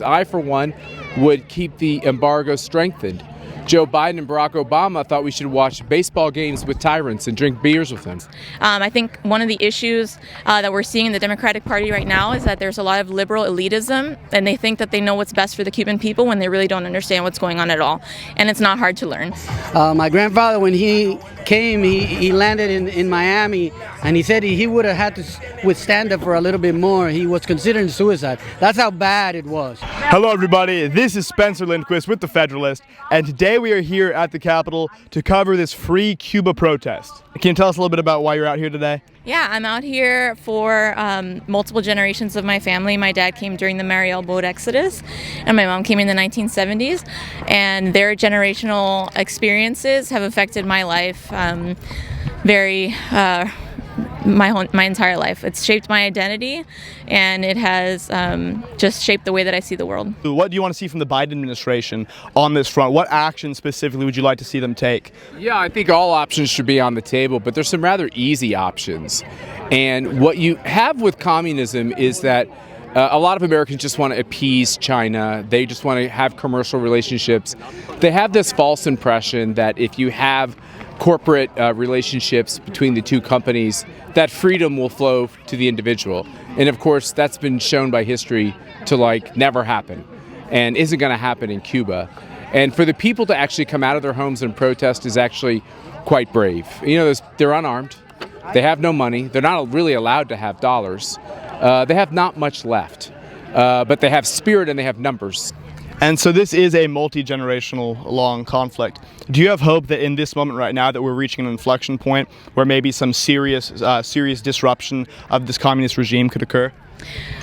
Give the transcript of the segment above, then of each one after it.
I, for one, would keep the embargo strengthened. Joe Biden and Barack Obama thought we should watch baseball games with tyrants and drink beers with them. I think one of the issues that we're seeing in the Democratic Party right now is that there's a lot of liberal elitism, and they think that they know what's best for the Cuban people when they really don't understand what's going on at all. And it's not hard to learn. My grandfather, when he came, he landed in Miami, and he said he would have had to withstand it for a little bit more. He was considering suicide. That's how bad it was. Hello everybody, this is Spencer Lindquist with the Federalist, and today we are here at the Capitol to cover this Free Cuba protest. Can you tell us a little bit about why you're out here today? Yeah, I'm out here for multiple generations of my family. My dad came during the Mariel boat exodus, and my mom came in the 1970s, and their generational experiences have affected my life my entire life. It's shaped my identity, and it has just shaped the way that I see the world. What do you want to see from the Biden administration on this front? What action specifically would you like to see them take? Yeah, I think all options should be on the table, but there's some rather easy options. And what you have with communism is that a lot of Americans just want to appease China. They just want to have commercial relationships. They have this false impression that if you have corporate relationships between the two companies, that freedom will flow to the individual. And of course, that's been shown by history to never happen and isn't going to happen in Cuba. And for the people to actually come out of their homes and protest is actually quite brave. You know, they're unarmed. They have no money. They're not really allowed to have dollars. They have not much left, but they have spirit and they have numbers. And so this is a multi-generational long conflict. Do you have hope that in this moment right now that we're reaching an inflection point where maybe some serious disruption of this communist regime could occur?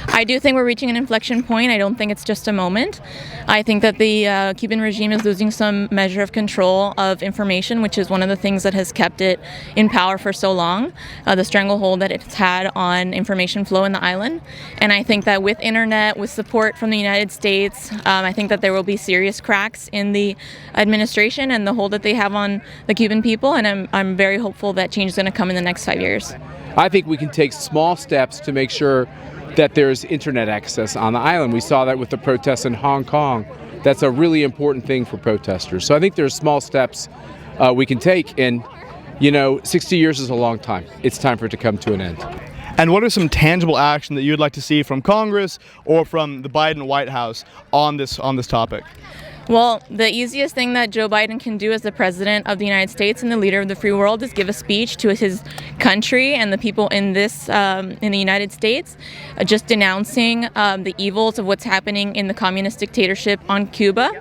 I do think we're reaching an inflection point. I don't think it's just a moment. I think that the Cuban regime is losing some measure of control of information, which is one of the things that has kept it in power for so long, the stranglehold that it's had on information flow in the island. And I think that with internet, with support from the United States, I think that there will be serious cracks in the administration and the hold that they have on the Cuban people. And I'm very hopeful that change is going to come in the next 5 years. I think we can take small steps to make sure that there's internet access on the island. We saw that with the protests in Hong Kong. That's a really important thing for protesters. So I think there's small steps we can take, and 60 years is a long time. It's time for it to come to an end. And what are some tangible action that you'd like to see from Congress or from the Biden White House on this topic? Well, the easiest thing that Joe Biden can do as the president of the United States and the leader of the free world is give a speech to his country and the people in the United States, just denouncing the evils of what's happening in the communist dictatorship on Cuba.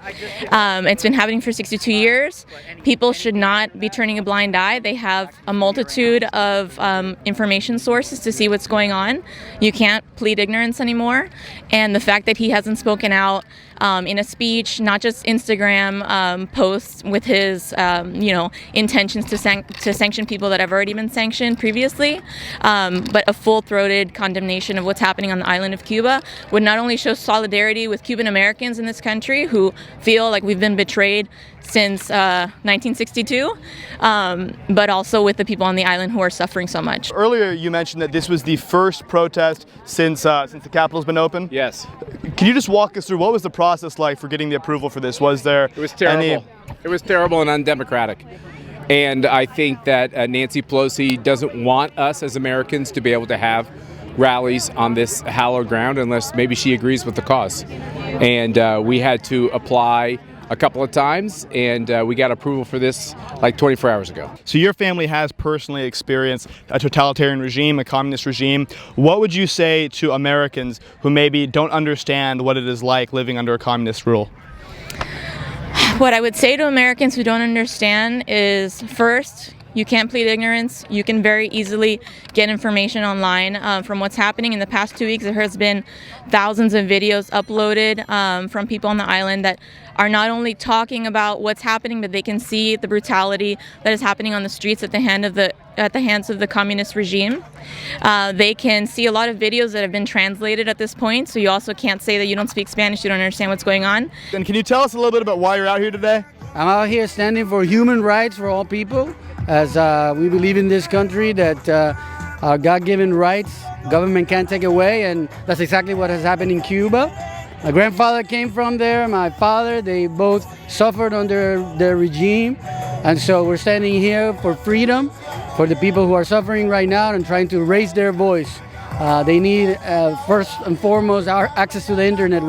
It's been happening for 62 years. People should not be turning a blind eye. They have a multitude of information sources to see what's going on. You can't plead ignorance anymore. And the fact that he hasn't spoken out in a speech, not just Instagram posts with his, intentions to sanction people that have already been sanctioned previously, but a full-throated condemnation of what's happening on the island of Cuba would not only show solidarity with Cuban Americans in this country who feel like we've been betrayed since 1962, but also with the people on the island who are suffering so much. Earlier you mentioned that this was the first protest since the Capitol's been open. Yes. Can you just walk us through what was the process like for getting the approval for this? Was there It was terrible. It was terrible and undemocratic. And I think that Nancy Pelosi doesn't want us as Americans to be able to have rallies on this hallowed ground unless maybe she agrees with the cause. And we had to apply a couple of times, and we got approval for this 24 hours ago. So your family has personally experienced a totalitarian regime, a communist regime. What would you say to Americans who maybe don't understand what it is like living under a communist rule? What I would say to Americans who don't understand is, first, you can't plead ignorance. You can very easily get information online from what's happening. In the past 2 weeks, there has been thousands of videos uploaded from people on the island that are not only talking about what's happening, but they can see the brutality that is happening on the streets at the hands of the communist regime. They can see a lot of videos that have been translated at this point, so you also can't say that you don't speak Spanish, you don't understand what's going on. And can you tell us a little bit about why you're out here today? I'm out here standing for human rights for all people, as we believe in this country that our God-given rights, government can't take away, and that's exactly what has happened in Cuba. My grandfather came from there, my father, they both suffered under the regime. And so we're standing here for freedom, for the people who are suffering right now and trying to raise their voice. They need, first and foremost, our access to the internet,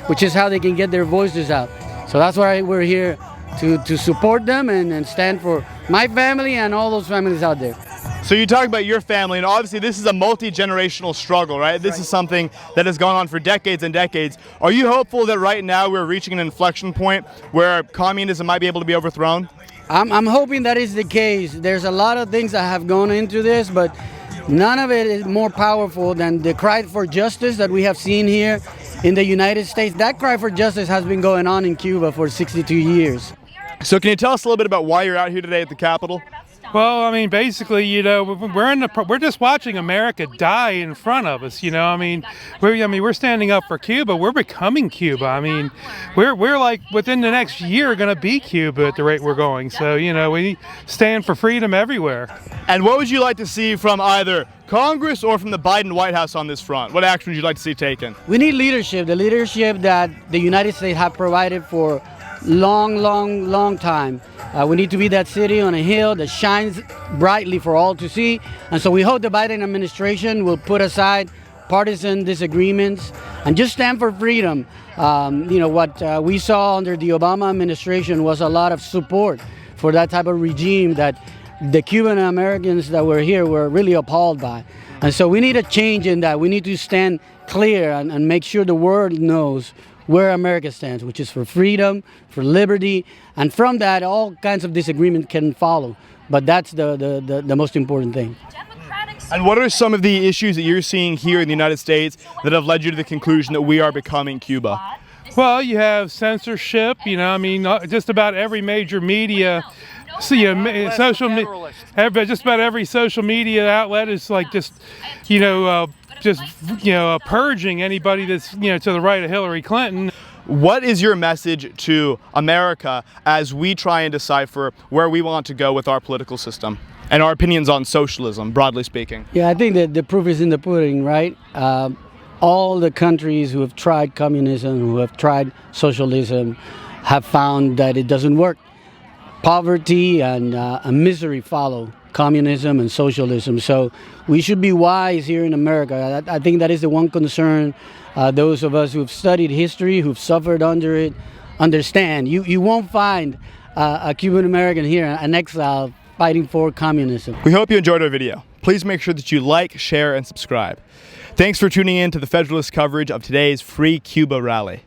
which is how they can get their voices out. So that's why we're here, to support them and stand for my family and all those families out there. So you talk about your family, and obviously this is a multi-generational struggle, right? This is something that has gone on for decades and decades. Are you hopeful that right now we're reaching an inflection point where communism might be able to be overthrown? I'm hoping that is the case. There's a lot of things that have gone into this, but none of it is more powerful than the cry for justice that we have seen here in the United States. That cry for justice has been going on in Cuba for 62 years. So can you tell us a little bit about why you're out here today at the Capitol? Well, I mean, basically, you know, we're just watching America die in front of us. You know, I mean, we're standing up for Cuba. We're becoming Cuba. I mean, we're like within the next year going to be Cuba at the rate we're going. So, you know, we stand for freedom everywhere. And what would you like to see from either Congress or from the Biden White House on this front? What action would you like to see taken? We need leadership, the leadership that the United States have provided for long time. We need to be that city on a hill that shines brightly for all to see. And so we hope the Biden administration will put aside partisan disagreements and just stand for freedom. You know, what we saw under the Obama administration was a lot of support for that type of regime that the Cuban Americans that were here were really appalled by. And so we need a change in that. We need to stand clear and make sure the world knows where America stands, which is for freedom, for liberty, and from that all kinds of disagreement can follow. But that's the most important thing. And what are some of the issues that you're seeing here in the United States that have led you to the conclusion that we are becoming Cuba? Well, you have censorship, you know, I mean, just about every major media, just about every social media outlet is like just, purging anybody that's, to the right of Hillary Clinton. What is your message to America as we try and decipher where we want to go with our political system and our opinions on socialism, broadly speaking? Yeah, I think that the proof is in the pudding, right? All the countries who have tried communism, who have tried socialism, have found that it doesn't work. Poverty and misery follow communism and socialism. So we should be wise here in America. I think that is the one concern those of us who've studied history, who've suffered under it, understand. You won't find a Cuban American here, an exile, fighting for communism. We hope you enjoyed our video. Please make sure that you like, share, and subscribe. Thanks for tuning in to the Federalist coverage of today's Free Cuba rally.